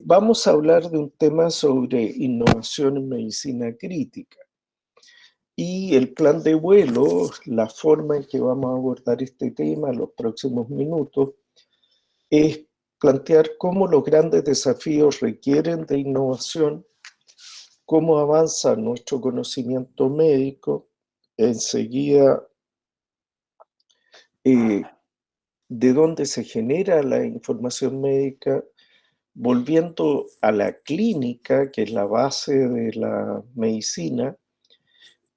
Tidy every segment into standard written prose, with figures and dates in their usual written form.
Vamos a hablar de un tema sobre innovación en medicina crítica. Y el plan de vuelo, la forma en que vamos a abordar este tema en los próximos minutos, es plantear cómo los grandes desafíos requieren de innovación, cómo avanza nuestro conocimiento médico, enseguida de dónde se genera la información médica, volviendo a la clínica, que es la base de la medicina,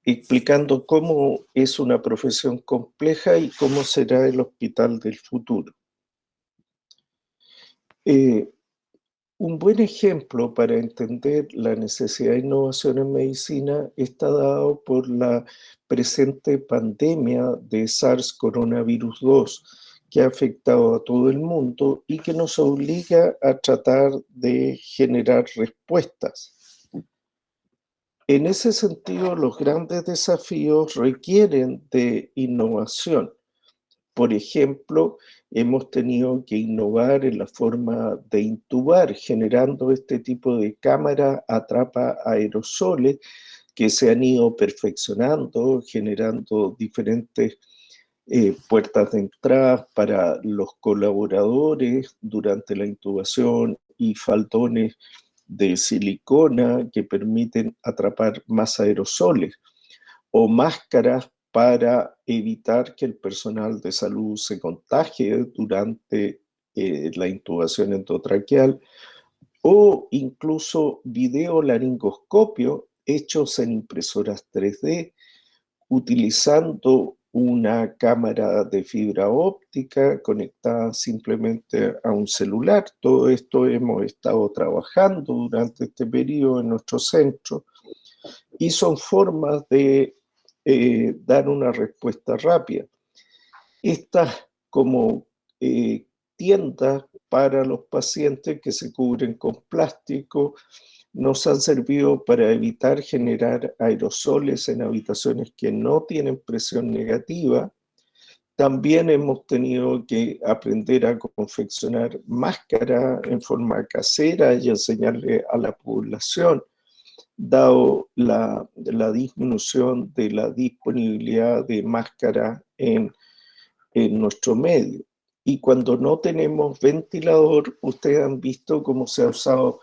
explicando cómo es una profesión compleja y cómo será el hospital del futuro. Un buen ejemplo para entender la necesidad de innovación en medicina está dado por la presente pandemia de SARS coronavirus 2, que ha afectado a todo el mundo y que nos obliga a tratar de generar respuestas. En ese sentido, los grandes desafíos requieren de innovación. Por ejemplo, hemos tenido que innovar en la forma de intubar, generando este tipo de cámara atrapa aerosoles que se han ido perfeccionando, generando diferentes puertas de entrada para los colaboradores durante la intubación y faldones de silicona que permiten atrapar más aerosoles o máscaras para evitar que el personal de salud se contagie durante la intubación endotraqueal, o incluso videolaringoscopio hechos en impresoras 3D utilizando una cámara de fibra óptica conectada simplemente a un celular. Todo esto hemos estado trabajando durante este periodo en nuestro centro y son formas de dar una respuesta rápida. Estas como tiendas para los pacientes que se cubren con plástico nos han servido para evitar generar aerosoles en habitaciones que no tienen presión negativa. También hemos tenido que aprender a confeccionar máscaras en forma casera y enseñarle a la población, dado la disminución de la disponibilidad de máscaras en nuestro medio. Y cuando no tenemos ventilador, ustedes han visto cómo se ha usado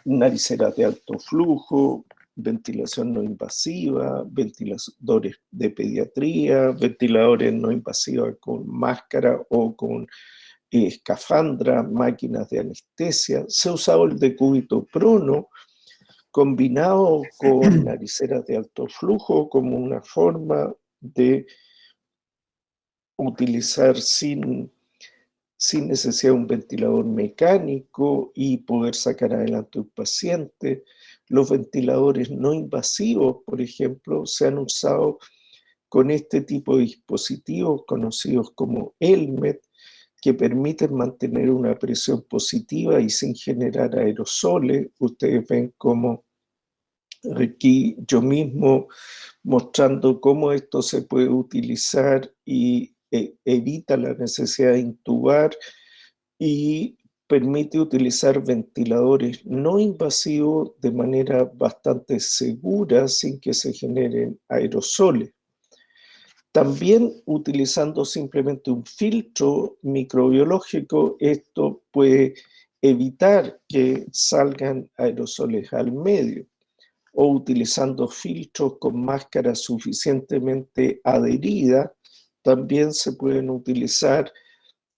nariceras de alto flujo, ventilación no invasiva, ventiladores de pediatría, ventiladores no invasivos con máscara o con escafandra, máquinas de anestesia. Se ha usado el decúbito prono combinado con nariceras de alto flujo como una forma de utilizar sin necesidad de un ventilador mecánico y poder sacar adelante un paciente. Los ventiladores no invasivos, por ejemplo, se han usado con este tipo de dispositivos conocidos como Elmet, que permiten mantener una presión positiva y sin generar aerosoles. Ustedes ven cómo aquí yo mismo mostrando cómo esto se puede utilizar y evita la necesidad de intubar y permite utilizar ventiladores no invasivos de manera bastante segura sin que se generen aerosoles. También utilizando simplemente un filtro microbiológico, esto puede evitar que salgan aerosoles al medio, o utilizando filtros con máscara suficientemente adherida, también se pueden utilizar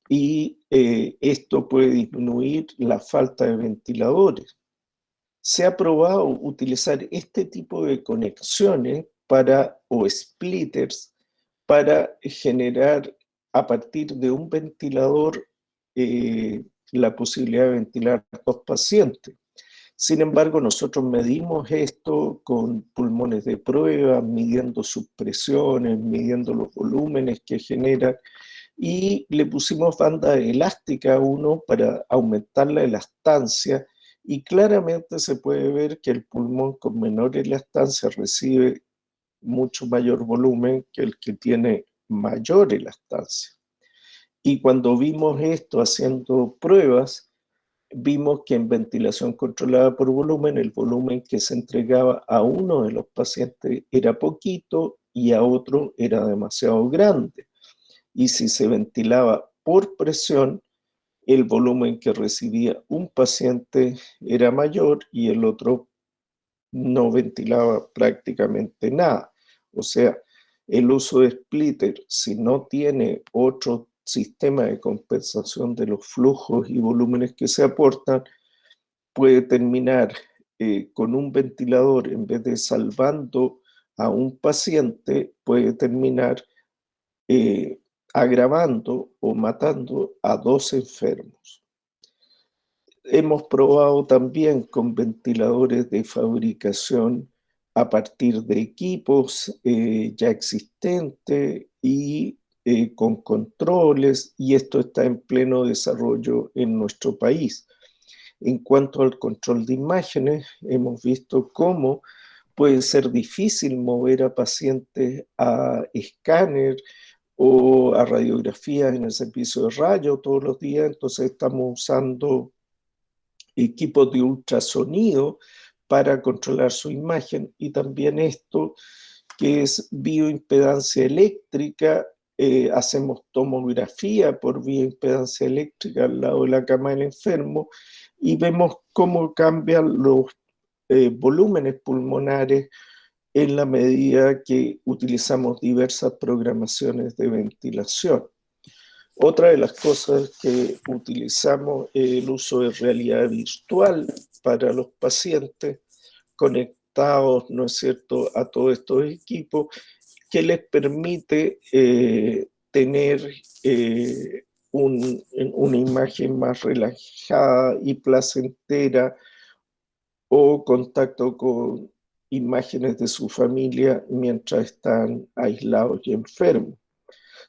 y esto puede disminuir la falta de ventiladores. Se ha probado utilizar este tipo de conexiones o splitters para generar a partir de un ventilador la posibilidad de ventilar a 2 pacientes. Sin embargo, nosotros medimos esto con pulmones de prueba, midiendo sus presiones, midiendo los volúmenes que generan, y le pusimos banda elástica a uno para aumentar la elastancia, y claramente se puede ver que el pulmón con menor elastancia recibe mucho mayor volumen que el que tiene mayor elastancia. Y cuando vimos esto haciendo pruebas, vimos que en ventilación controlada por volumen, el volumen que se entregaba a uno de los pacientes era poquito y a otro era demasiado grande. Y si se ventilaba por presión, el volumen que recibía un paciente era mayor y el otro no ventilaba prácticamente nada. O sea, el uso de splitter, si no tiene otro sistema de compensación de los flujos y volúmenes que se aportan, puede terminar con un ventilador, en vez de salvando a un paciente, puede terminar agravando o matando a 2 enfermos. Hemos probado también con ventiladores de fabricación a partir de equipos ya existentes y con controles, y esto está en pleno desarrollo en nuestro país. En cuanto al control de imágenes, hemos visto cómo puede ser difícil mover a pacientes a escáner o a radiografías en el servicio de rayo todos los días, entonces estamos usando equipos de ultrasonido para controlar su imagen, y también esto que es bioimpedancia eléctrica. Hacemos tomografía por bioimpedancia eléctrica al lado de la cama del enfermo y vemos cómo cambian los volúmenes pulmonares en la medida que utilizamos diversas programaciones de ventilación. Otra de las cosas que utilizamos es el uso de realidad virtual para los pacientes conectados, ¿no es cierto?, a todos estos equipos, que les permite tener una imagen más relajada y placentera, o contacto con imágenes de su familia mientras están aislados y enfermos.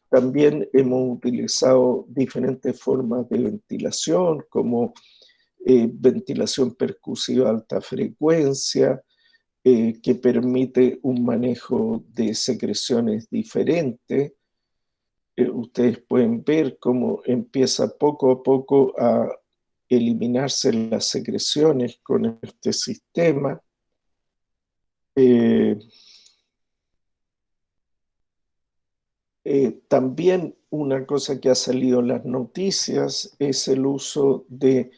También hemos utilizado diferentes formas de ventilación, como ventilación percusiva a alta frecuencia, que permite un manejo de secreciones diferentes. Ustedes pueden ver cómo empieza poco a poco a eliminarse las secreciones con este sistema. También una cosa que ha salido en las noticias es el uso de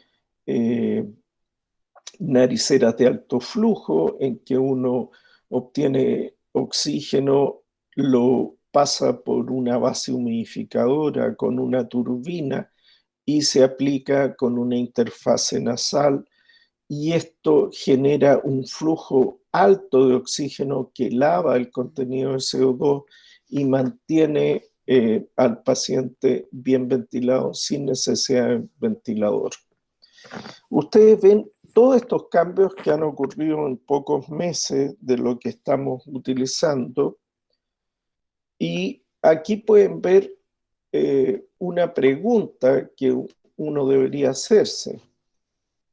nariceras de alto flujo, en que uno obtiene oxígeno, lo pasa por una base humidificadora con una turbina y se aplica con una interfase nasal, y esto genera un flujo alto de oxígeno que lava el contenido de CO2 y mantiene al paciente bien ventilado sin necesidad de ventilador. Ustedes ven todos estos cambios que han ocurrido en pocos meses de lo que estamos utilizando, y aquí pueden ver una pregunta que uno debería hacerse.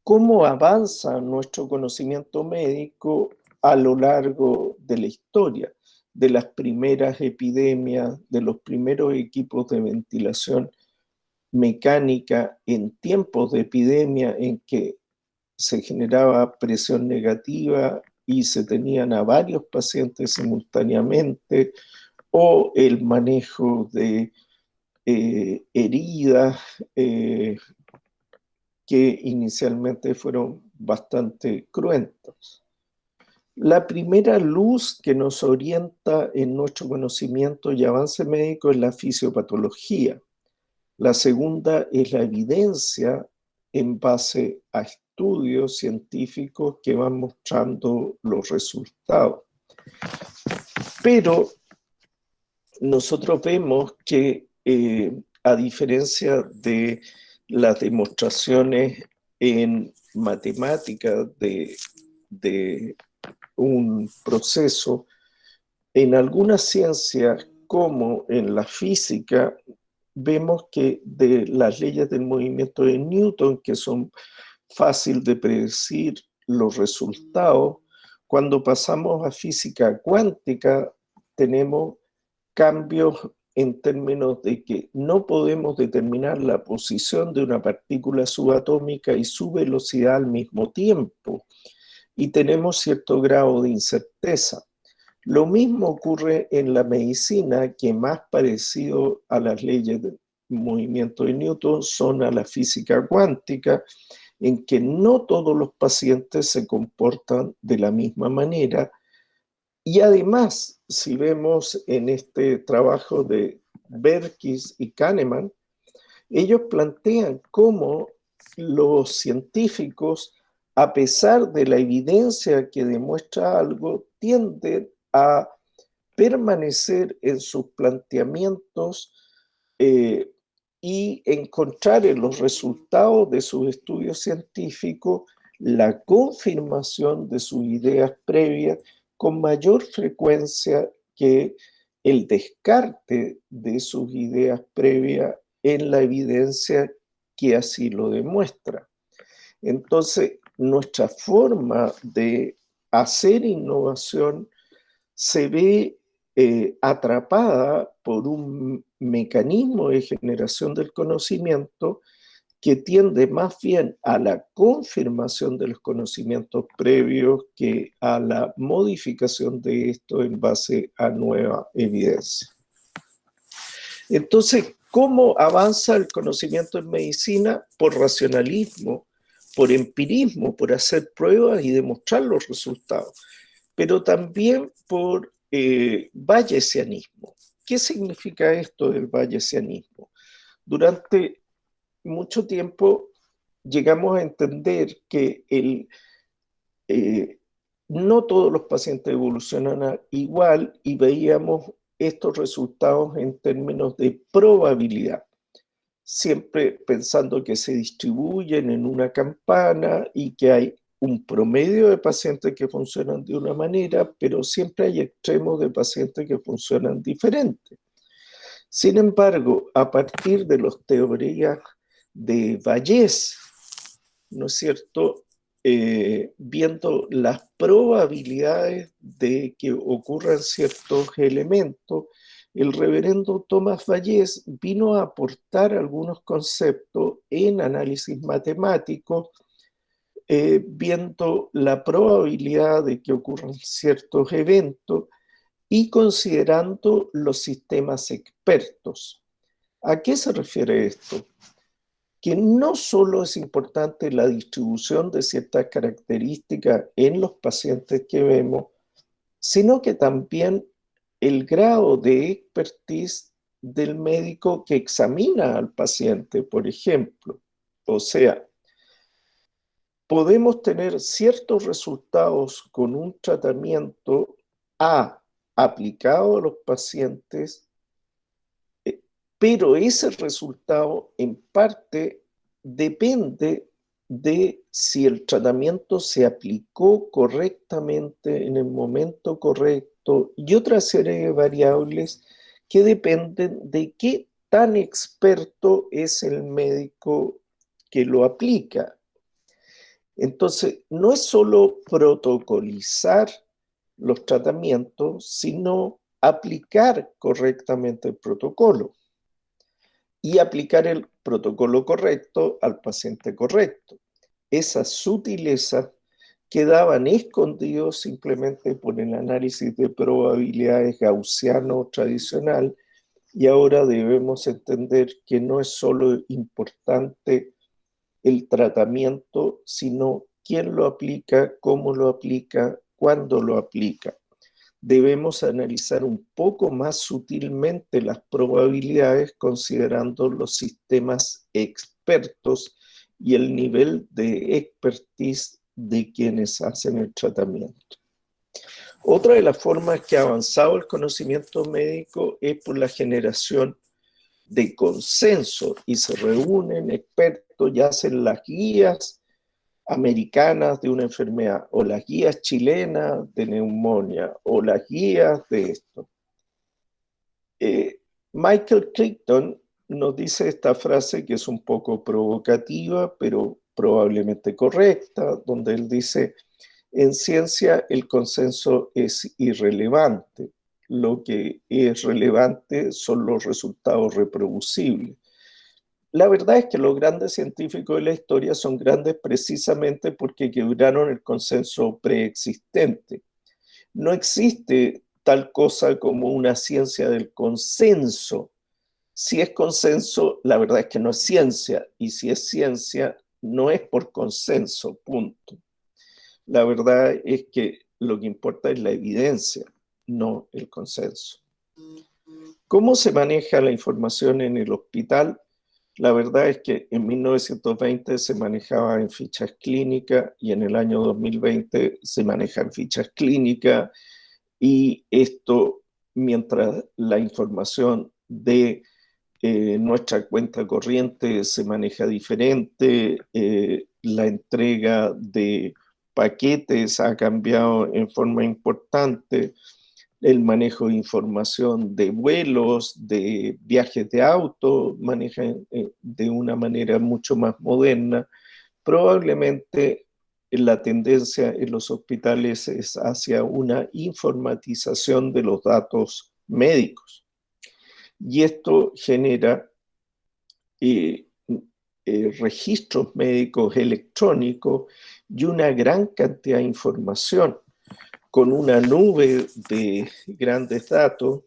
¿Cómo avanza nuestro conocimiento médico a lo largo de la historia? De las primeras epidemias, de los primeros equipos de ventilación mecánica en tiempos de epidemia en que se generaba presión negativa y se tenían a varios pacientes simultáneamente, o el manejo de heridas que inicialmente fueron bastante cruentas. La primera luz que nos orienta en nuestro conocimiento y avance médico es la fisiopatología. La segunda es la evidencia en base a estudios científicos que van mostrando los resultados. Pero nosotros vemos que a diferencia de las demostraciones en matemáticas de un proceso, en algunas ciencias como en la física, vemos que de las leyes del movimiento de Newton, que son fáciles de predecir los resultados, cuando pasamos a física cuántica tenemos cambios en términos de que no podemos determinar la posición de una partícula subatómica y su velocidad al mismo tiempo, y tenemos cierto grado de incerteza. Lo mismo ocurre en la medicina, que más parecido a las leyes del movimiento de Newton son a la física cuántica, en que no todos los pacientes se comportan de la misma manera. Y además, si vemos en este trabajo de Berkis y Kahneman, ellos plantean cómo los científicos, a pesar de la evidencia que demuestra algo, tienden a permanecer en sus planteamientos y encontrar en los resultados de sus estudios científicos la confirmación de sus ideas previas con mayor frecuencia que el descarte de sus ideas previas en la evidencia que así lo demuestra. Entonces, nuestra forma de hacer innovación se ve atrapada por un mecanismo de generación del conocimiento que tiende más bien a la confirmación de los conocimientos previos que a la modificación de esto en base a nueva evidencia. Entonces, ¿cómo avanza el conocimiento en medicina? Por racionalismo, por empirismo, por hacer pruebas y demostrar los resultados, pero también por bayesianismo. ¿Qué significa esto del bayesianismo? Durante mucho tiempo llegamos a entender que no todos los pacientes evolucionan igual y veíamos estos resultados en términos de probabilidad, siempre pensando que se distribuyen en una campana y que hay un promedio de pacientes que funcionan de una manera, pero siempre hay extremos de pacientes que funcionan diferente. Sin embargo, a partir de las teorías de Bayes, ¿no es cierto?, viendo las probabilidades de que ocurran ciertos elementos, el reverendo Thomas Bayes vino a aportar algunos conceptos en análisis matemático, viendo la probabilidad de que ocurran ciertos eventos y considerando los sistemas expertos. ¿A qué se refiere esto? Que no solo es importante la distribución de ciertas características en los pacientes que vemos, sino que también el grado de expertise del médico que examina al paciente, por ejemplo. O sea, podemos tener ciertos resultados con un tratamiento aplicado a los pacientes, pero ese resultado en parte depende de si el tratamiento se aplicó correctamente en el momento correcto y otra serie de variables que dependen de qué tan experto es el médico que lo aplica. Entonces, no es solo protocolizar los tratamientos, sino aplicar correctamente el protocolo y aplicar el protocolo correcto al paciente correcto. Esas sutilezas quedaban escondidos simplemente por el análisis de probabilidades gaussiano tradicional, y ahora debemos entender que no es solo importante el tratamiento, sino quién lo aplica, cómo lo aplica, cuándo lo aplica. Debemos analizar un poco más sutilmente las probabilidades considerando los sistemas expertos y el nivel de expertise de quienes hacen el tratamiento. Otra de las formas que ha avanzado el conocimiento médico es por la generación de consenso, y se reúnen expertos y hacen las guías americanas de una enfermedad, o las guías chilenas de neumonía, o las guías de esto. Michael Crichton nos dice esta frase que es un poco provocativa, pero probablemente correcta, donde él dice: en ciencia el consenso es irrelevante. lo que es relevante son los resultados reproducibles. La verdad es que los grandes científicos de la historia son grandes precisamente porque quebraron el consenso preexistente. No existe tal cosa como una ciencia del consenso. Si es consenso, la verdad es que no es ciencia, y si es ciencia, no es por consenso, punto. La verdad es que lo que importa es la evidencia, no el consenso. ¿Cómo se maneja la información en el hospital? La verdad es que en 1920 se manejaba en fichas clínicas y en el año 2020 se maneja en fichas clínicas, y esto mientras la información de nuestra cuenta corriente se maneja diferente, la entrega de paquetes ha cambiado en forma importante, el manejo de información de vuelos, de viajes de auto, manejan de una manera mucho más moderna. Probablemente la tendencia en los hospitales es hacia una informatización de los datos médicos. Y esto genera eh, registros médicos electrónicos y una gran cantidad de información con una nube de grandes datos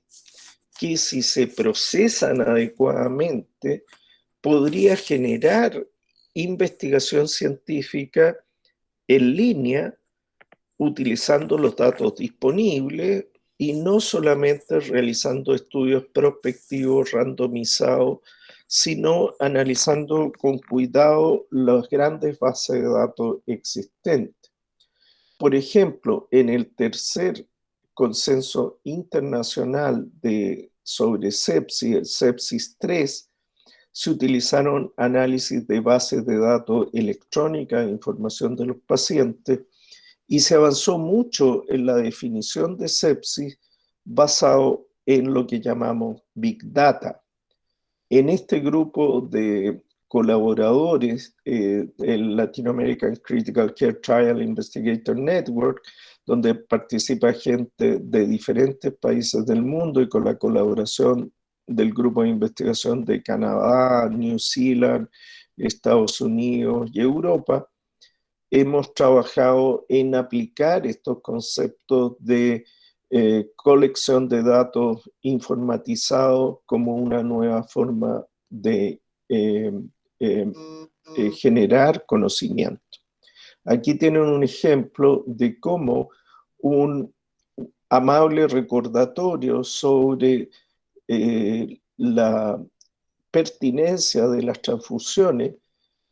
que, si se procesan adecuadamente, podría generar investigación científica en línea utilizando los datos disponibles y no solamente realizando estudios prospectivos randomizados, sino analizando con cuidado las grandes bases de datos existentes. Por ejemplo, en el tercer consenso internacional sobre sepsis, el sepsis 3, se utilizaron análisis de bases de datos electrónicas de información de los pacientes y se avanzó mucho en la definición de sepsis basado en lo que llamamos Big Data. En este grupo de colaboradores, el Latin American Critical Care Trial Investigator Network, donde participa gente de diferentes países del mundo y con la colaboración del grupo de investigación de Canadá, New Zealand, Estados Unidos y Europa, hemos trabajado en aplicar estos conceptos de colección de datos informatizados como una nueva forma de generar conocimiento. Aquí tienen un ejemplo de cómo un amable recordatorio sobre la pertinencia de las transfusiones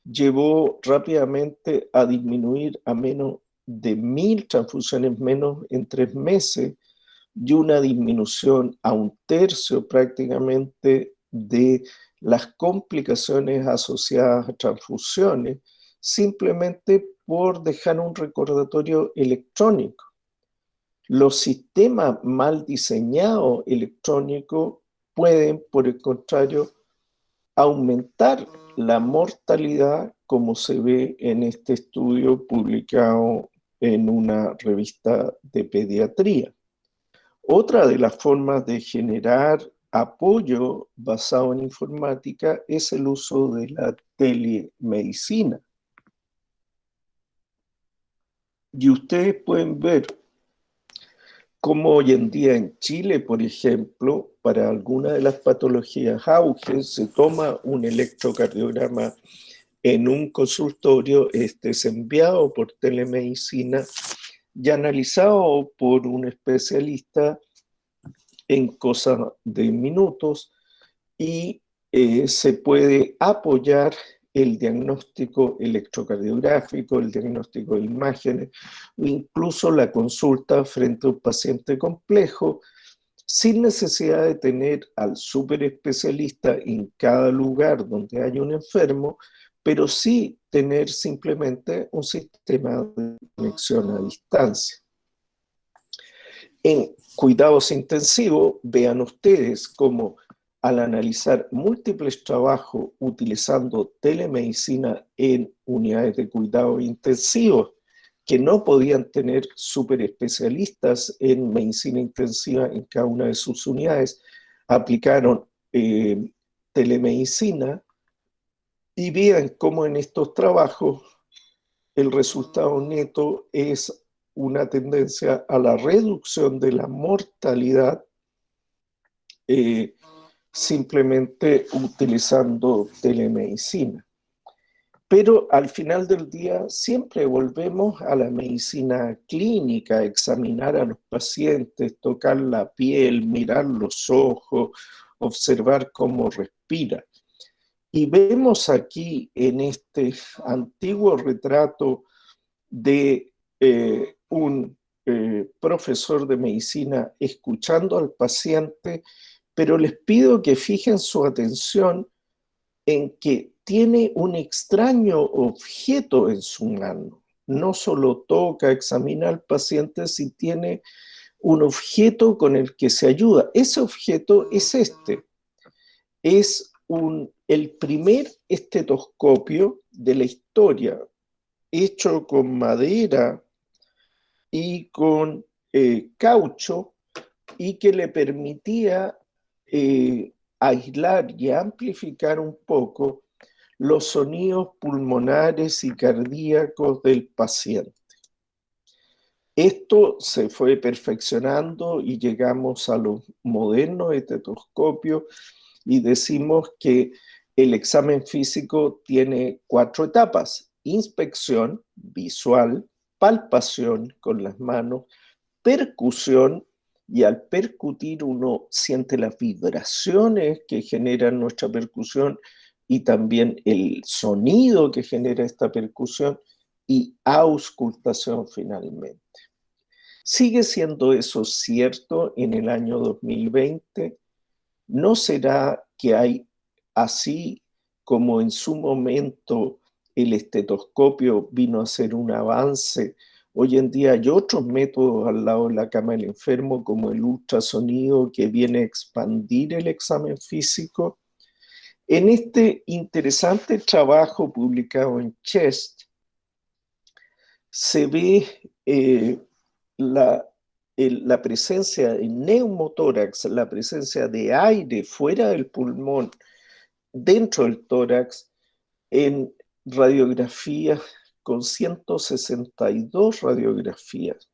llevó rápidamente a disminuir a menos de 1.000 transfusiones menos en 3 meses y una disminución a 1/3 prácticamente de las complicaciones asociadas a transfusiones, simplemente por dejar un recordatorio electrónico. Los sistemas mal diseñados electrónicos pueden, por el contrario, aumentar la mortalidad, como se ve en este estudio publicado en una revista de pediatría. Otra de las formas de generar apoyo basado en informática es el uso de la telemedicina. Y ustedes pueden ver cómo hoy en día en Chile, por ejemplo, para alguna de las patologías auge, se toma un electrocardiograma en un consultorio, este es enviado por telemedicina y analizado por un especialista en cosas de minutos, y se puede apoyar el diagnóstico electrocardiográfico, el diagnóstico de imágenes o incluso la consulta frente a un paciente complejo, sin necesidad de tener al superespecialista en cada lugar donde hay un enfermo, pero sí tener simplemente un sistema de conexión a distancia. En cuidados intensivos, vean ustedes cómo al analizar múltiples trabajos utilizando telemedicina en unidades de cuidados intensivos, que no podían tener superespecialistas en medicina intensiva en cada una de sus unidades, aplicaron telemedicina y vean cómo en estos trabajos el resultado neto es una tendencia a la reducción de la mortalidad simplemente utilizando telemedicina. Pero al final del día siempre volvemos a la medicina clínica, examinar a los pacientes, tocar la piel, mirar los ojos, observar cómo respira. Y vemos aquí en este antiguo retrato de un profesor de medicina escuchando al paciente, pero les pido que fijen su atención en que tiene un extraño objeto en su mano. No solo toca, examina al paciente, si tiene un objeto con el que se ayuda. Ese objeto es este. Es el primer estetoscopio de la historia, hecho con madera y con caucho, y que le permitía aislar y amplificar un poco los sonidos pulmonares y cardíacos del paciente. Esto se fue perfeccionando y llegamos a los modernos estetoscopios y decimos que el examen físico tiene 4 etapas: inspección visual, palpación con las manos, percusión, y al percutir uno siente las vibraciones que genera nuestra percusión y también el sonido que genera esta percusión, y auscultación finalmente. ¿Sigue siendo eso cierto en el año 2020? ¿No será que hay, así como en su momento el estetoscopio vino a ser un avance, hoy en día hay otros métodos al lado de la cama del enfermo, como el ultrasonido, que viene a expandir el examen físico? En este interesante trabajo publicado en Chest, se ve la, la presencia de neumotórax, la presencia de aire fuera del pulmón, dentro del tórax, en radiografías con 162 radiografías.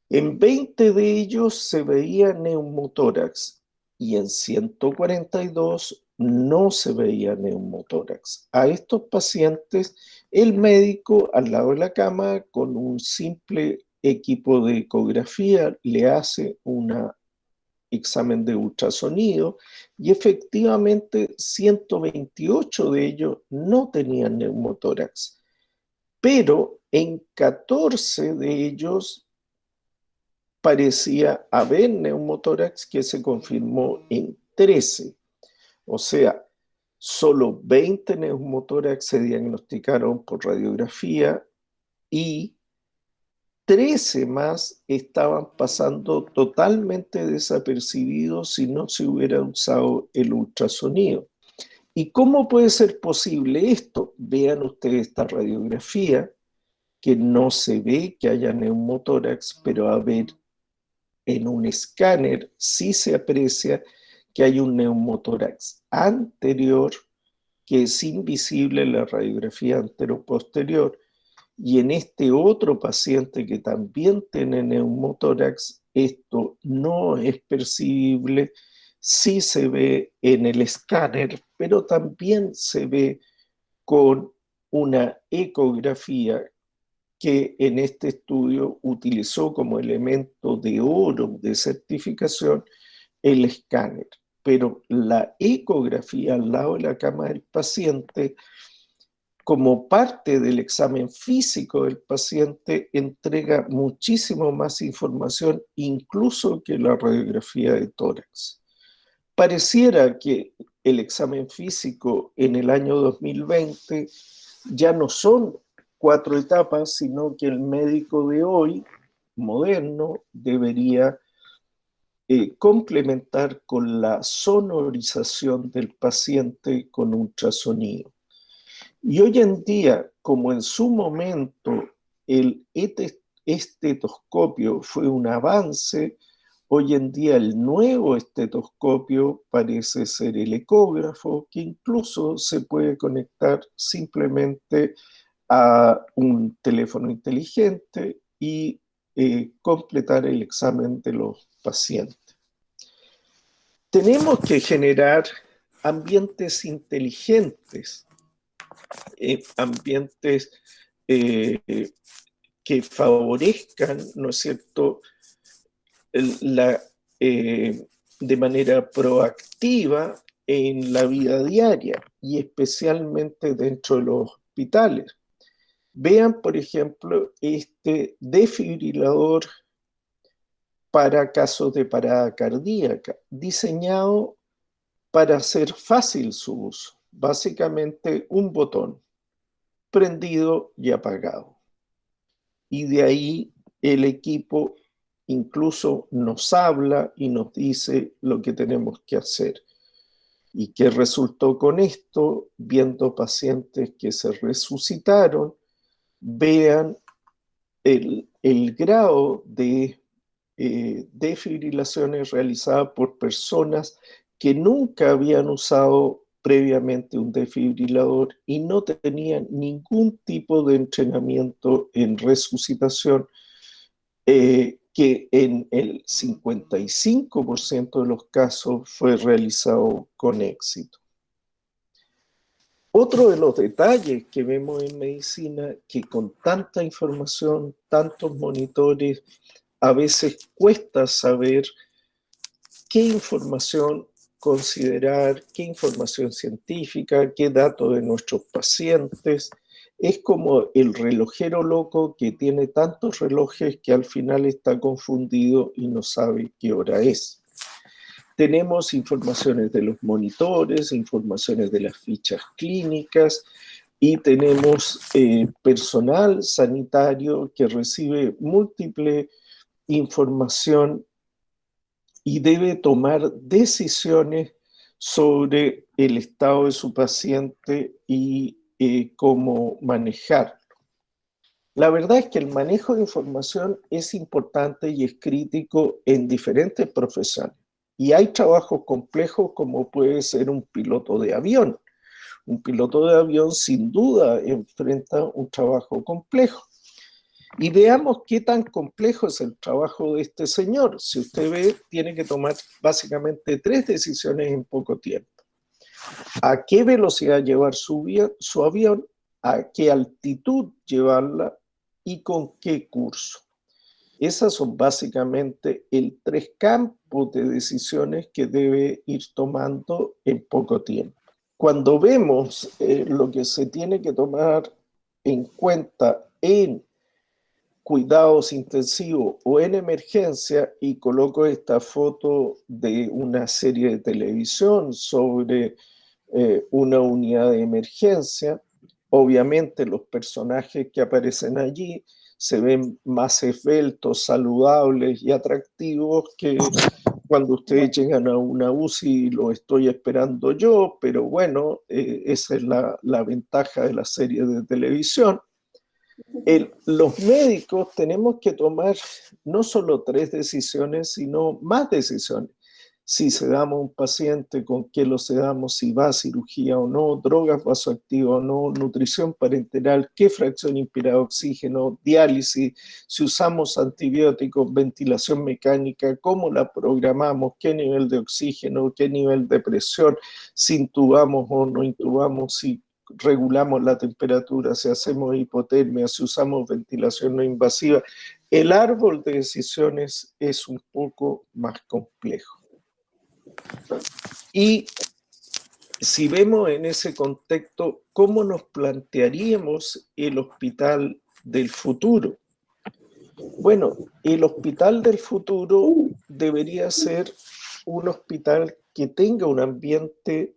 En 20 de ellos se veía neumotórax y en 142 no se veía neumotórax. A estos pacientes, el médico al lado de la cama, con un simple equipo de ecografía, le hace un examen de ultrasonido y efectivamente 128 de ellos no tenían neumotórax, pero en 14 de ellos parecía haber neumotórax, que se confirmó en 13. O sea, solo 20 neumotórax se diagnosticaron por radiografía y 13 más estaban pasando totalmente desapercibidos si no se hubiera usado el ultrasonido. ¿Y cómo puede ser posible esto? Vean ustedes esta radiografía, que no se ve que haya neumotórax, pero a ver, en un escáner sí se aprecia que hay un neumotórax anterior que es invisible en la radiografía anteroposterior, y en este otro paciente que también tiene neumotórax, esto no es percibible, sí se ve en el escáner, pero también se ve con una ecografía que en este estudio utilizó como elemento de oro de certificación el escáner. Pero la ecografía al lado de la cama del paciente, como parte del examen físico del paciente, entrega muchísimo más información incluso que la radiografía de tórax. Pareciera que el examen físico en el año 2020 ya no son 4 etapas, sino que el médico de hoy, moderno, debería complementar con la sonorización del paciente con ultrasonido. Y hoy en día, como en su momento el estetoscopio fue un avance, hoy en día el nuevo estetoscopio parece ser el ecógrafo, que incluso se puede conectar simplemente a un teléfono inteligente y completar el examen de los pacientes. Tenemos que generar ambientes inteligentes, ambientes eh, que favorezcan, ¿no es cierto?, la, de manera proactiva en la vida diaria y especialmente dentro de los hospitales. Vean, por ejemplo, este desfibrilador para casos de parada cardíaca, diseñado para hacer fácil su uso. Básicamente un botón prendido y apagado. Y de ahí el equipo incluso nos habla y nos dice lo que tenemos que hacer. ¿Y qué resultó con esto? Viendo pacientes que se resucitaron, vean el grado de desfibrilaciones realizadas por personas que nunca habían usado previamente un desfibrilador y no tenían ningún tipo de entrenamiento en resucitación, que en el 55% de los casos fue realizado con éxito. Otro de los detalles que vemos en medicina, que con tanta información, tantos monitores, a veces cuesta saber qué información considerar, qué información científica, qué datos de nuestros pacientes. Es como el relojero loco que tiene tantos relojes que al final está confundido y no sabe qué hora es. Tenemos informaciones de los monitores, informaciones de las fichas clínicas y tenemos personal sanitario que recibe múltiple información y debe tomar decisiones sobre el estado de su paciente y cómo manejarlo. La verdad es que el manejo de información es importante y es crítico en diferentes profesiones. Y hay trabajos complejos como puede ser un piloto de avión. Un piloto de avión sin duda enfrenta un trabajo complejo. Y veamos qué tan complejo es el trabajo de este señor. Si usted ve, tiene que tomar básicamente 3 decisiones en poco tiempo. ¿A qué velocidad llevar su avión? ¿A qué altitud llevarla? ¿Y con qué curso? Esas son básicamente el 3 campos de decisiones que debe ir tomando en poco tiempo. Cuando vemos lo que se tiene que tomar en cuenta en cuidados intensivos o en emergencia, y coloco esta foto de una serie de televisión sobre una unidad de emergencia. Obviamente los personajes que aparecen allí se ven más esbeltos, saludables y atractivos que cuando ustedes llegan a una UCI y lo estoy esperando yo, pero bueno, esa es la ventaja de la serie de televisión. Los médicos tenemos que tomar no solo 3 decisiones, sino más decisiones. Si sedamos a un paciente, con qué lo sedamos, si va a cirugía o no, drogas vasoactivas o no, nutrición parenteral, qué fracción inspirada de oxígeno, diálisis, si usamos antibióticos, ventilación mecánica, cómo la programamos, qué nivel de oxígeno, qué nivel de presión, si intubamos o no intubamos, si regulamos la temperatura, si hacemos hipotermia, si usamos ventilación no invasiva. El árbol de decisiones es un poco más complejo. Y si vemos en ese contexto, ¿cómo nos plantearíamos el hospital del futuro? Bueno, el hospital del futuro debería ser un hospital que tenga un ambiente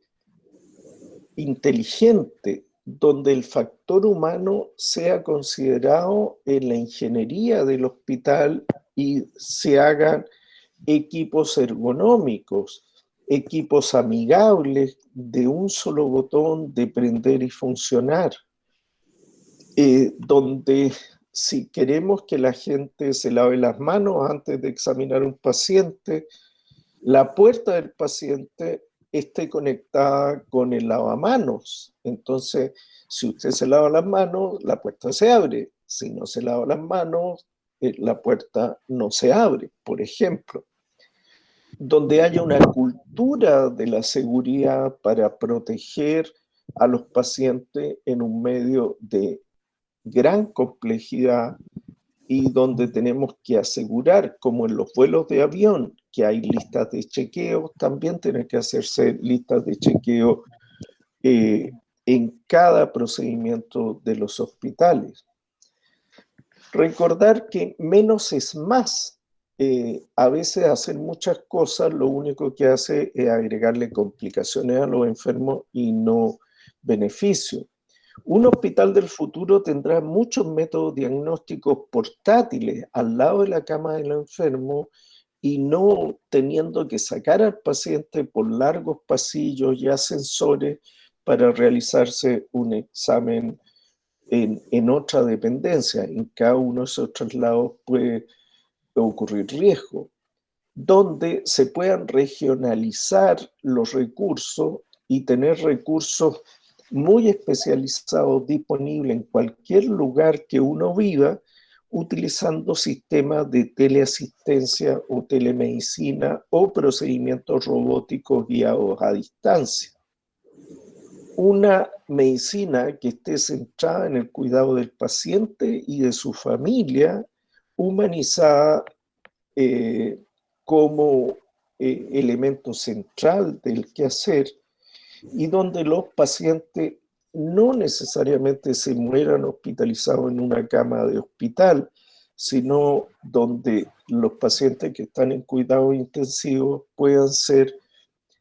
inteligente, donde el factor humano sea considerado en la ingeniería del hospital y se hagan equipos ergonómicos, equipos amigables de un solo botón de prender y funcionar, donde si queremos que la gente se lave las manos antes de examinar un paciente, la puerta del paciente esté conectada con el lavamanos. Entonces, si usted se lava las manos, la puerta se abre. Si no se lava las manos, la puerta no se abre, por ejemplo. Donde haya una cultura de la seguridad para proteger a los pacientes en un medio de gran complejidad y donde tenemos que asegurar, como en los vuelos de avión, que hay listas de chequeo, también tienen que hacerse listas de chequeo en cada procedimiento de los hospitales. Recordar que menos es más. A veces hacer muchas cosas lo único que hace es agregarle complicaciones a los enfermos y no beneficio. Un hospital del futuro tendrá muchos métodos diagnósticos portátiles al lado de la cama del enfermo y no teniendo que sacar al paciente por largos pasillos y ascensores para realizarse un examen en otra dependencia. En cada uno de esos traslados puede ocurrir riesgo, donde se puedan regionalizar los recursos y tener recursos muy especializados disponibles en cualquier lugar que uno viva, utilizando sistemas de teleasistencia o telemedicina o procedimientos robóticos guiados a distancia. Una medicina que esté centrada en el cuidado del paciente y de su familia, humanizada como elemento central del quehacer, y donde los pacientes no necesariamente se mueran hospitalizados en una cama de hospital, sino donde los pacientes que están en cuidados intensivos puedan ser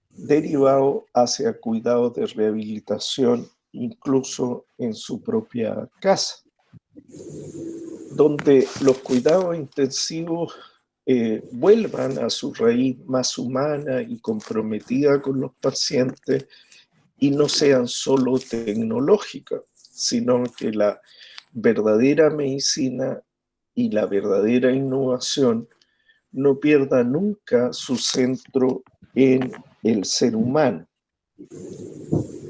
derivados hacia cuidados de rehabilitación, incluso en su propia casa, donde los cuidados intensivos vuelvan a su raíz más humana y comprometida con los pacientes y no sean solo tecnológicas, sino que la verdadera medicina y la verdadera innovación no pierda nunca su centro en el ser humano.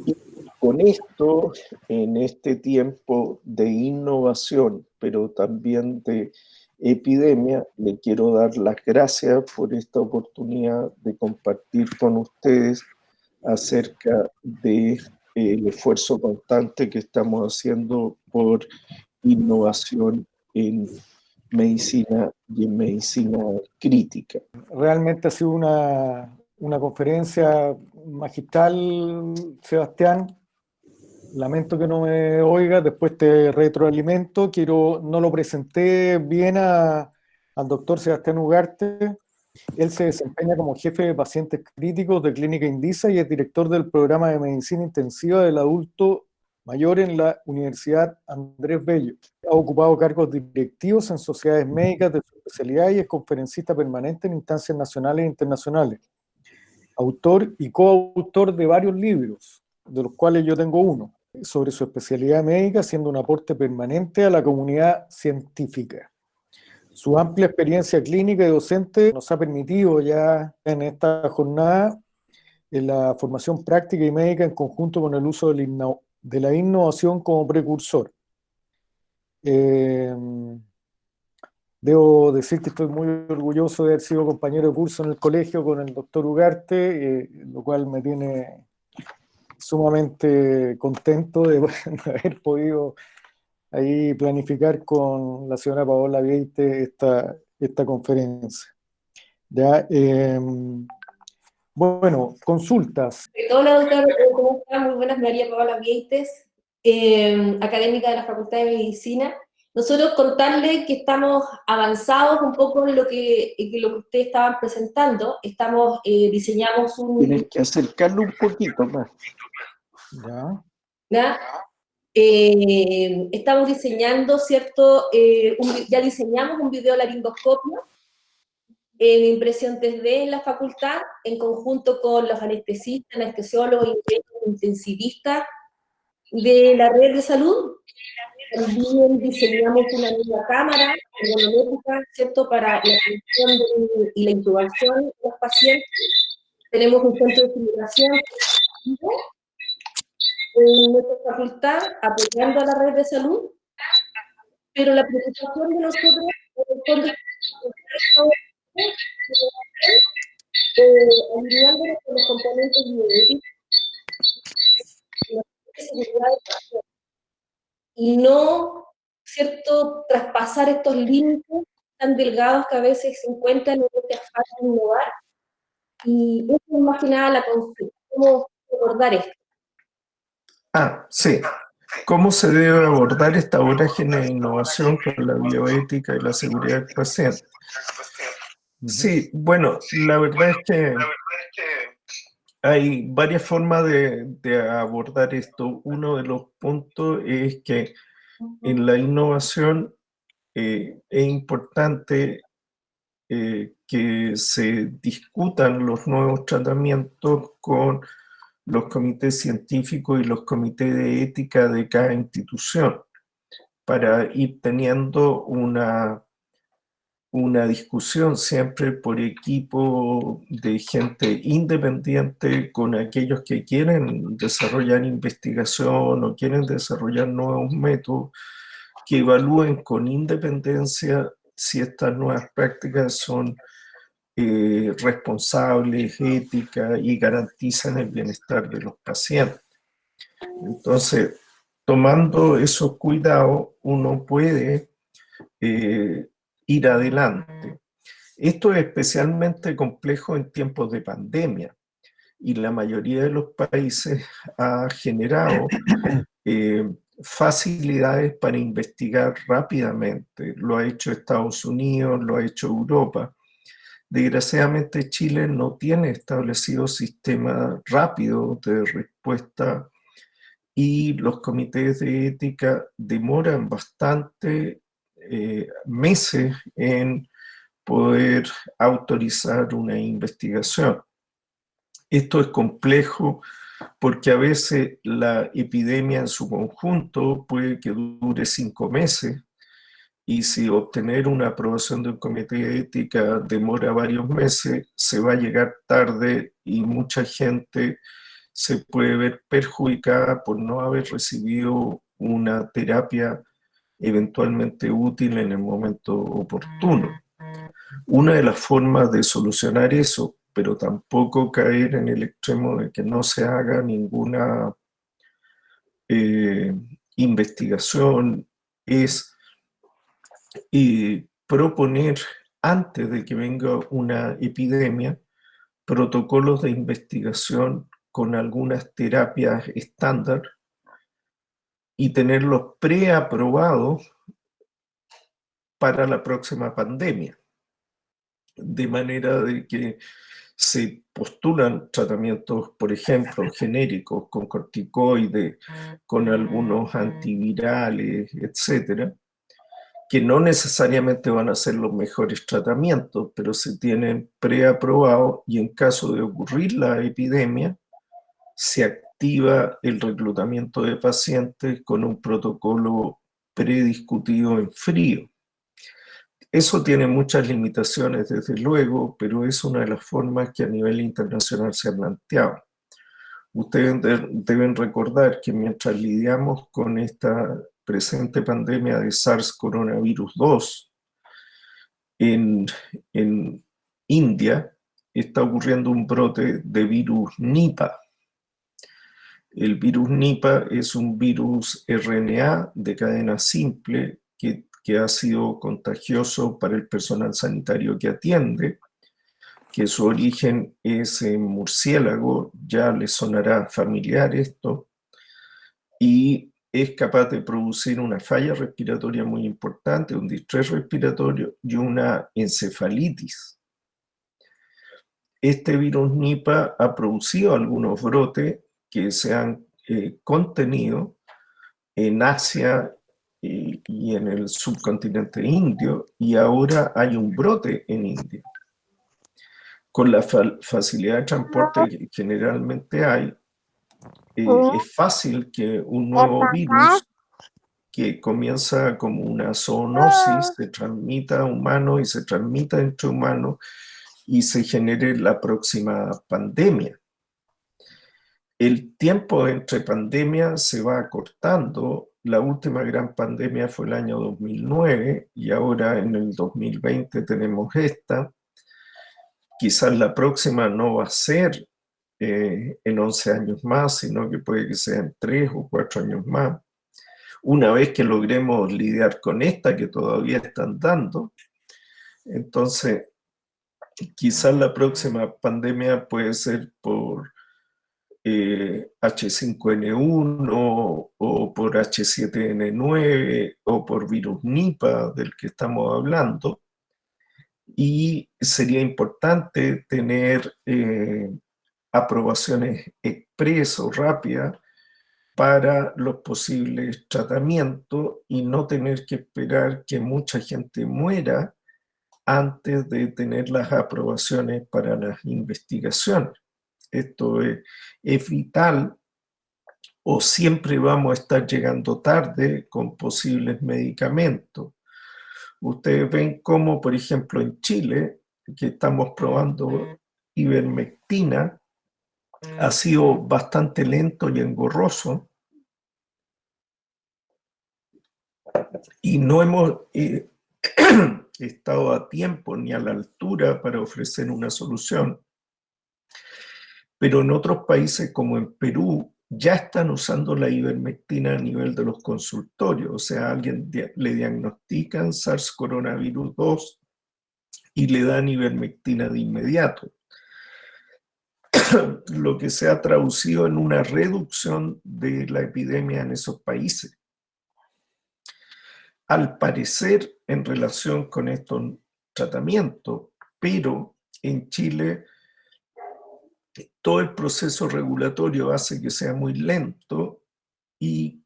Y con esto, en este tiempo de innovación, pero también de epidemia, le quiero dar las gracias por esta oportunidad de compartir con ustedes acerca del esfuerzo constante que estamos haciendo por innovación en medicina y en medicina crítica. Realmente ha sido una conferencia magistral, Sebastián. Lamento que no me oigas, después te retroalimento. No lo presenté bien al doctor Sebastián Ugarte. Él se desempeña como jefe de pacientes críticos de Clínica Indisa y es director del programa de medicina intensiva del adulto mayor en la Universidad Andrés Bello. Ha ocupado cargos directivos en sociedades médicas de su especialidad y es conferencista permanente en instancias nacionales e internacionales. Autor y coautor de varios libros, de los cuales yo tengo uno, sobre su especialidad médica, siendo un aporte permanente a la comunidad científica. Su amplia experiencia clínica y docente nos ha permitido ya en esta jornada en la formación práctica y médica en conjunto con el uso de la innovación como precursor. Debo decir que estoy muy orgulloso de haber sido compañero de curso en el colegio con el doctor Ugarte, lo cual me tiene sumamente contento de haber podido ahí planificar con la señora Paola Vieite esta conferencia. Ya, bueno, consultas. Hola, doctor, ¿cómo estás? Muy buenas, María Paola Vieites, académica de la Facultad de Medicina. Nosotros contarle que estamos avanzados un poco en lo que ustedes estaban presentando. Diseñamos un... Tienes que acercarlo un poquito más. Ya. ¿Ya? Estamos diseñando, ¿cierto? Ya diseñamos un videolaringoscopio mi impresión 3D en la facultad, en conjunto con los anestesistas, anestesiólogos y médicos intensivistas de la red de salud. También diseñamos una nueva cámara ergonómica, ¿cierto?, para la atención y la intubación de los pacientes. Tenemos un centro de simulación en nuestra facultad apoyando a la red de salud, pero la preocupación de nosotros en el fondo es alineándonos con los componentes bioéticos y no, ¿cierto?, traspasar estos límites tan delgados que a veces se encuentran en este afán de innovar. Y eso es más que nada la consulta, cómo abordar esto. Sí. ¿Cómo se debe abordar esta vorágine de innovación con la bioética y la seguridad del paciente? Sí, bueno, la verdad es que hay varias formas de abordar esto. Uno de los puntos es que en la innovación es importante que se discutan los nuevos tratamientos con los comités científicos y los comités de ética de cada institución para ir teniendo una discusión siempre por equipo de gente independiente con aquellos que quieren desarrollar investigación o quieren desarrollar nuevos métodos, que evalúen con independencia si estas nuevas prácticas son responsables, éticas y garantizan el bienestar de los pacientes. Entonces, tomando esos cuidados, uno puede ir adelante. Esto es especialmente complejo en tiempos de pandemia y la mayoría de los países ha generado facilidades para investigar rápidamente. Lo ha hecho Estados Unidos, lo ha hecho Europa. Desgraciadamente Chile no tiene establecido sistemas rápidos de respuesta y los comités de ética demoran bastante meses en poder autorizar una investigación. Esto es complejo porque a veces la epidemia en su conjunto puede que dure 5 meses y si obtener una aprobación de un comité de ética demora varios meses, se va a llegar tarde y mucha gente se puede ver perjudicada por no haber recibido una terapia eventualmente útil en el momento oportuno. Una de las formas de solucionar eso, pero tampoco caer en el extremo de que no se haga ninguna investigación, es proponer antes de que venga una epidemia protocolos de investigación con algunas terapias estándar y tenerlos preaprobados para la próxima pandemia, de manera de que se postulan tratamientos, por ejemplo, genéricos con corticoides, con algunos antivirales, etcétera, que no necesariamente van a ser los mejores tratamientos, pero se tienen preaprobados y en caso de ocurrir la epidemia, se activa el reclutamiento de pacientes con un protocolo prediscutido en frío. Eso tiene muchas limitaciones, desde luego, pero es una de las formas que a nivel internacional se ha planteado. Ustedes deben recordar que mientras lidiamos con esta presente pandemia de SARS coronavirus 2, en India está ocurriendo un brote de virus Nipah. El virus Nipah es un virus RNA de cadena simple que ha sido contagioso para el personal sanitario que atiende, que su origen es en murciélago, ya les sonará familiar esto, y es capaz de producir una falla respiratoria muy importante, un distrés respiratorio y una encefalitis. Este virus Nipah ha producido algunos brotes que se han contenido en Asia y en el subcontinente indio, y ahora hay un brote en India. con la facilidad de transporte que generalmente hay, es fácil que un nuevo virus que comienza como una zoonosis se transmita a humanos y se transmita entre humanos y se genere la próxima pandemia. El tiempo entre pandemias se va acortando. La última gran pandemia fue el año 2009 y ahora en el 2020 tenemos esta. Quizás la próxima no va a ser en 11 años más, sino que puede que sea en 3 o 4 años más. Una vez que logremos lidiar con esta que todavía están dando, entonces quizás la próxima pandemia puede ser por H5N1 o por H7N9 o por virus Nipah del que estamos hablando. Y sería importante tener aprobaciones express o rápidas para los posibles tratamientos y no tener que esperar que mucha gente muera antes de tener las aprobaciones para las investigaciones. Esto es vital, o siempre vamos a estar llegando tarde con posibles medicamentos. Ustedes ven cómo, por ejemplo, en Chile, que estamos probando ivermectina, ha sido bastante lento y engorroso, y no hemos estado a tiempo ni a la altura para ofrecer una solución. Pero en otros países como en Perú ya están usando la ivermectina a nivel de los consultorios, o sea, a alguien le diagnostican SARS coronavirus 2 y le dan ivermectina de inmediato, lo que se ha traducido en una reducción de la epidemia en esos países. Al parecer, en relación con estos tratamientos, pero en Chile todo el proceso regulatorio hace que sea muy lento y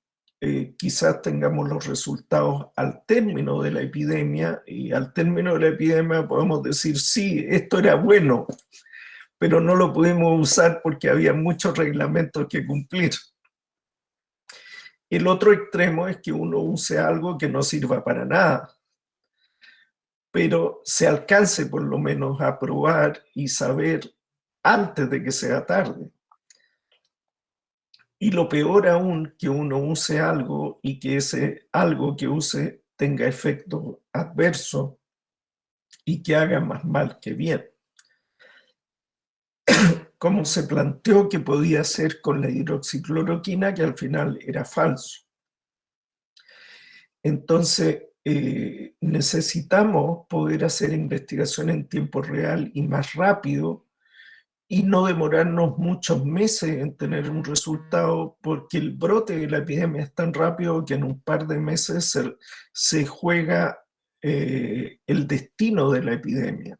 quizás tengamos los resultados al término de la epidemia, y al término de la epidemia podemos decir, sí, esto era bueno, pero no lo pudimos usar porque había muchos reglamentos que cumplir. El otro extremo es que uno use algo que no sirva para nada, pero se alcance por lo menos a probar y saber antes de que sea tarde. Y lo peor aún, que uno use algo y que ese algo que use tenga efecto adverso y que haga más mal que bien. Como se planteó que podía ser con la hidroxicloroquina, que al final era falso. Entonces, necesitamos poder hacer investigación en tiempo real y más rápido, y no demorarnos muchos meses en tener un resultado, porque el brote de la epidemia es tan rápido que en un par de meses se juega el destino de la epidemia.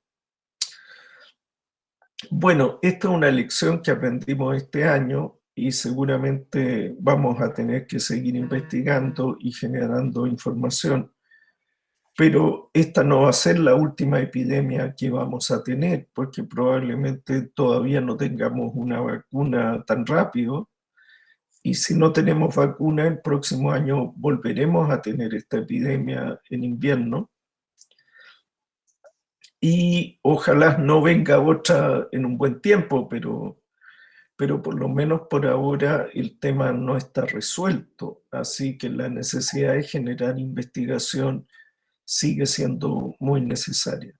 Bueno, esta es una lección que aprendimos este año y seguramente vamos a tener que seguir investigando y generando información. Pero esta no va a ser la última epidemia que vamos a tener, porque probablemente todavía no tengamos una vacuna tan rápido. Y si no tenemos vacuna, el próximo año volveremos a tener esta epidemia en invierno. Y ojalá no venga otra en un buen tiempo, pero por lo menos por ahora el tema no está resuelto. Así que la necesidad de generar investigación sigue siendo muy necesaria.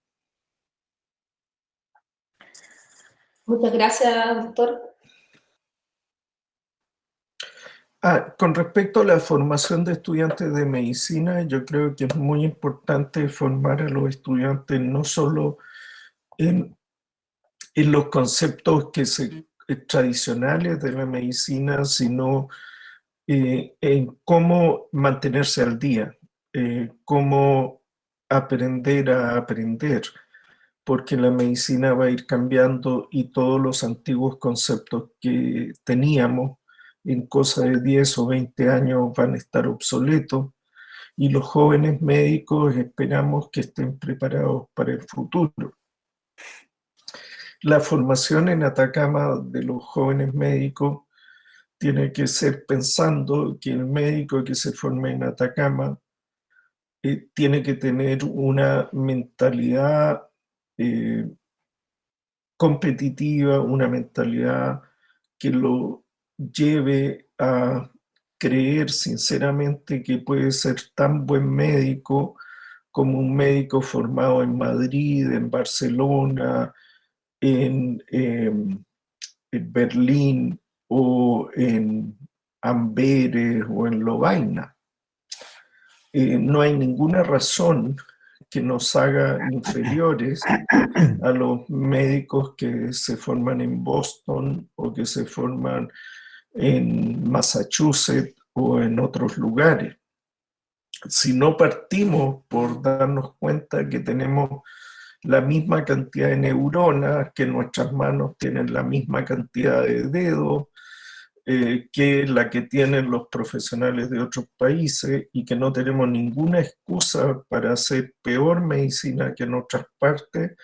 Muchas gracias, doctor. Con respecto a la formación de estudiantes de medicina, yo creo que es muy importante formar a los estudiantes no solo en los conceptos tradicionales de la medicina, sino en cómo mantenerse al día, cómo aprender a aprender, porque la medicina va a ir cambiando y todos los antiguos conceptos que teníamos en cosa de 10 o 20 años van a estar obsoletos, y los jóvenes médicos esperamos que estén preparados para el futuro. La formación en Atacama de los jóvenes médicos tiene que ser pensando que el médico que se forme en Atacama tiene que tener una mentalidad competitiva, una mentalidad que lo lleve a creer sinceramente que puede ser tan buen médico como un médico formado en Madrid, en Barcelona, en Berlín o en Amberes o en Lovaina. No hay ninguna razón que nos haga inferiores a los médicos que se forman en Boston o que se forman en Massachusetts o en otros lugares. Si no partimos por darnos cuenta que tenemos la misma cantidad de neuronas, que nuestras manos tienen la misma cantidad de dedos que la que tienen los profesionales de otros países y que no tenemos ninguna excusa para hacer peor medicina que en otras partes,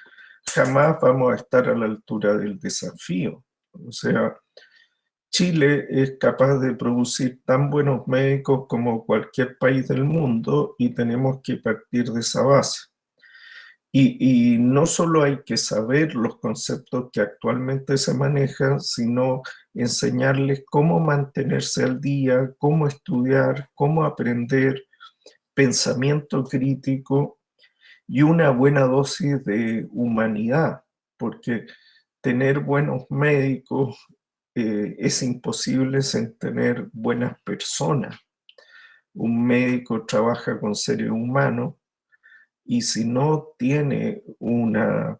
jamás vamos a estar a la altura del desafío. O sea, Chile es capaz de producir tan buenos médicos como cualquier país del mundo y tenemos que partir de esa base. Y no solo hay que saber los conceptos que actualmente se manejan, sino enseñarles cómo mantenerse al día, cómo estudiar, cómo aprender, pensamiento crítico y una buena dosis de humanidad, porque tener buenos médicos es imposible sin tener buenas personas. Un médico trabaja con seres humanos y si no tiene una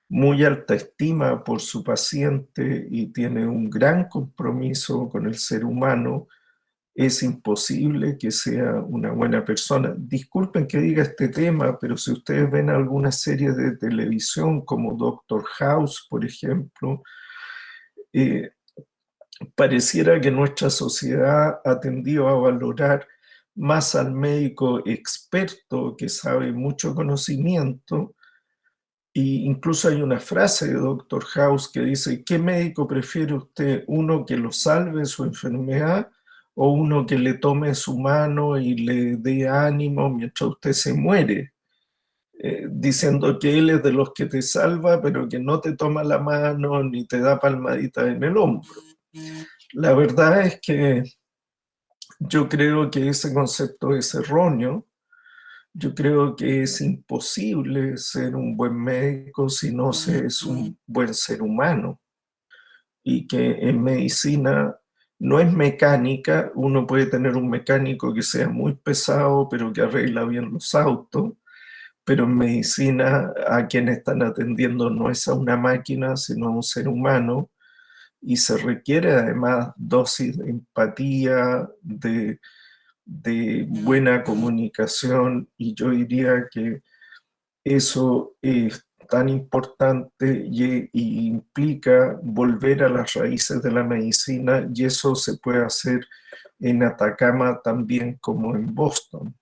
muy alta estima por su paciente y tiene un gran compromiso con el ser humano, es imposible que sea una buena persona. Disculpen que diga este tema, pero si ustedes ven alguna serie de televisión como Doctor House, por ejemplo, pareciera que nuestra sociedad ha tendido a valorar más al médico experto que sabe mucho conocimiento. Y incluso hay una frase de Doctor House que dice: ¿qué médico prefiere usted? ¿Uno que lo salve su enfermedad o uno que le tome su mano y le dé ánimo mientras usted se muere? Diciendo que él es de los que te salva, pero que no te toma la mano ni te da palmadita en el hombro. La verdad es que yo creo que ese concepto es erróneo. Yo creo que es imposible ser un buen médico si no se es un buen ser humano. Y que en medicina no es mecánica. Uno puede tener un mecánico que sea muy pesado, pero que arregla bien los autos. Pero en medicina a quien están atendiendo no es a una máquina, sino a un ser humano. Y se requiere además dosis de empatía, de buena comunicación, y yo diría que eso es tan importante y implica volver a las raíces de la medicina, y eso se puede hacer en Atacama también como en Boston.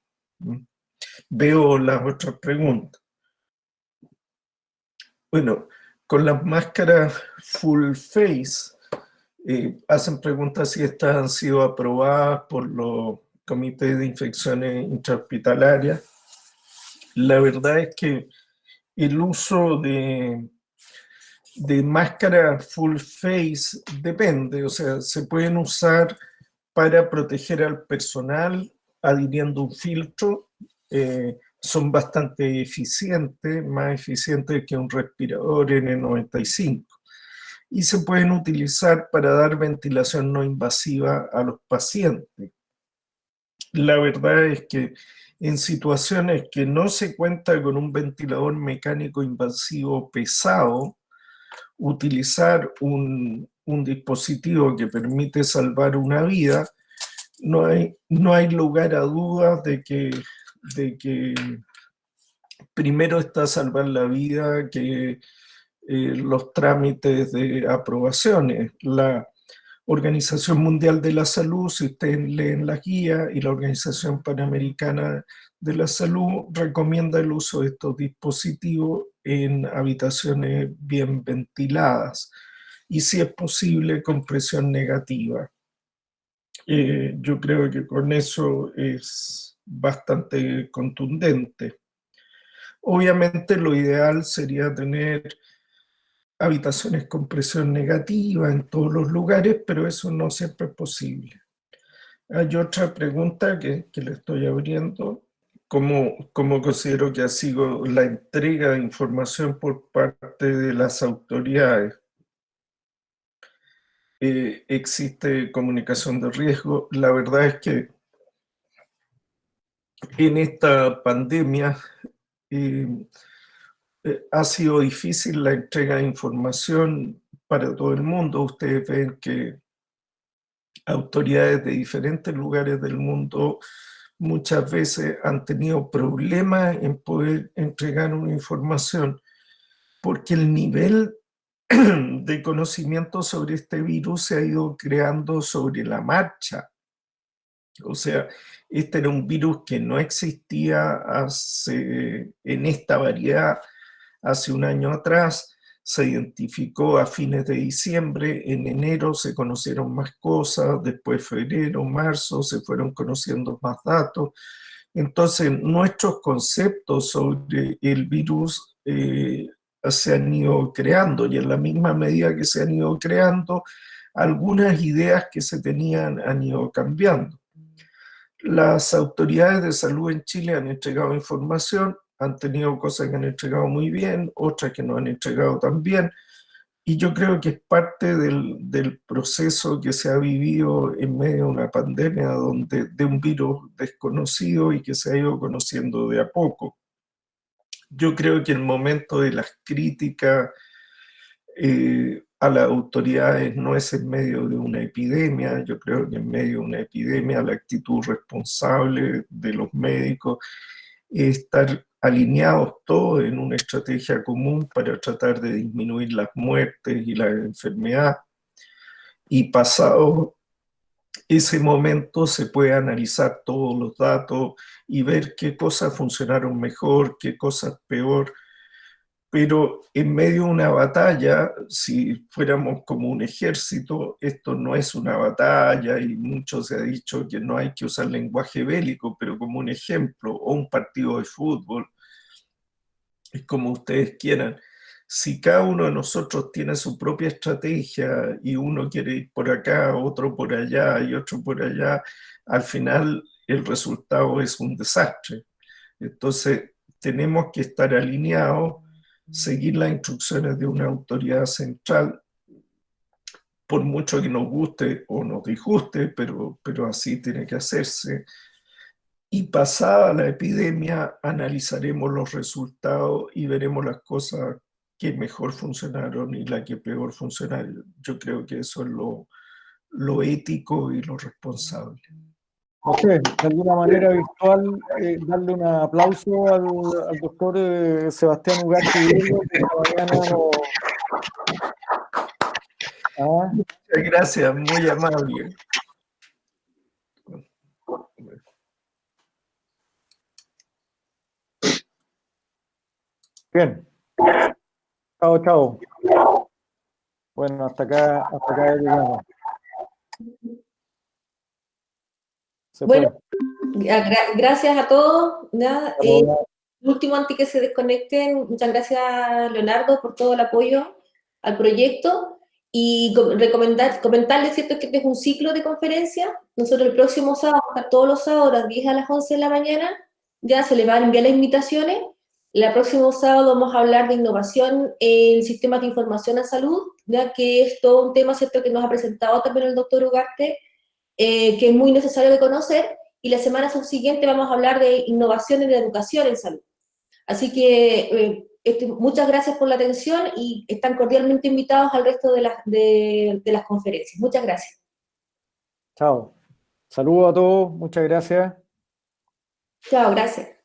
Veo las otras preguntas. Bueno, con las máscaras full face, hacen preguntas si estas han sido aprobadas por los comités de infecciones intrahospitalarias. La verdad es que el uso de máscara full face depende, o sea, se pueden usar para proteger al personal adhiriendo un filtro, son bastante eficientes, más eficientes que un respirador N95, y se pueden utilizar para dar ventilación no invasiva a los pacientes. La verdad es que en situaciones que no se cuenta con un ventilador mecánico invasivo pesado, utilizar un dispositivo que permite salvar una vida, no hay lugar a dudas de que primero está salvar la vida que los trámites de aprobaciones. La Organización Mundial de la Salud, si ustedes leen la guía, y la Organización Panamericana de la Salud recomienda el uso de estos dispositivos en habitaciones bien ventiladas y, si es posible, con presión negativa. Yo creo que con eso es bastante contundente. Obviamente lo ideal sería tener habitaciones con presión negativa en todos los lugares, pero eso no siempre es posible. Hay otra pregunta que le estoy abriendo. ¿Cómo considero que ha sido la entrega de información por parte de las autoridades? ¿Existe comunicación de riesgo? La verdad es que en esta pandemia ha sido difícil la entrega de información para todo el mundo. Ustedes ven que autoridades de diferentes lugares del mundo muchas veces han tenido problemas en poder entregar una información porque el nivel de conocimiento sobre este virus se ha ido creando sobre la marcha. O sea, este era un virus que no existía en esta variedad hace un año atrás. Se identificó a fines de diciembre, en enero se conocieron más cosas, después febrero, marzo, se fueron conociendo más datos. Entonces, nuestros conceptos sobre el virus se han ido creando, y en la misma medida que se han ido creando, algunas ideas que se tenían han ido cambiando. Las autoridades de salud en Chile han entregado información, han tenido cosas que han entregado muy bien, otras que no han entregado tan bien, y yo creo que es parte del proceso que se ha vivido en medio de una pandemia de un virus desconocido y que se ha ido conociendo de a poco. Yo creo que el momento de las críticas a las autoridades no es en medio de una epidemia. Yo creo que en medio de una epidemia la actitud responsable de los médicos es estar alineados todos en una estrategia común para tratar de disminuir las muertes y la enfermedad. Y pasado ese momento se puede analizar todos los datos y ver qué cosas funcionaron mejor, qué cosas peor. Pero en medio de una batalla, si fuéramos como un ejército, esto no es una batalla, y mucho se ha dicho que no hay que usar lenguaje bélico, pero como un ejemplo, o un partido de fútbol, es como ustedes quieran. Si cada uno de nosotros tiene su propia estrategia y uno quiere ir por acá, otro por allá y otro por allá, al final el resultado es un desastre. Entonces, tenemos que estar alineados, seguir las instrucciones de una autoridad central, por mucho que nos guste o nos disguste, pero así tiene que hacerse. Y pasada la epidemia, analizaremos los resultados y veremos las cosas que mejor funcionaron y las que peor funcionaron. Yo creo que eso es lo ético y lo responsable. No sé, de alguna manera virtual, darle un aplauso al doctor Sebastián Ugarte Diego, que esta mañana Muchas gracias, muy amable. Bien. Chao, chao. Bueno, hasta acá llegamos. Bueno, gracias a todos. Nada, último, antes que se desconecten, muchas gracias, Leonardo, por todo el apoyo al proyecto, y comentarles, ¿cierto?, que este es un ciclo de conferencias. Nosotros el próximo sábado, todos los sábados, a las 10 a las 11 de la mañana, ya se les van a enviar las invitaciones. El próximo sábado vamos a hablar de innovación en sistemas de información a salud, ya que es todo un tema, ¿cierto?, que nos ha presentado también el doctor Ugarte, que es muy necesario de conocer, y la semana subsiguiente vamos a hablar de innovación en la educación en salud. Así que muchas gracias por la atención y están cordialmente invitados al resto de las conferencias. Muchas gracias. Chao. Saludos a todos, muchas gracias. Chao, gracias.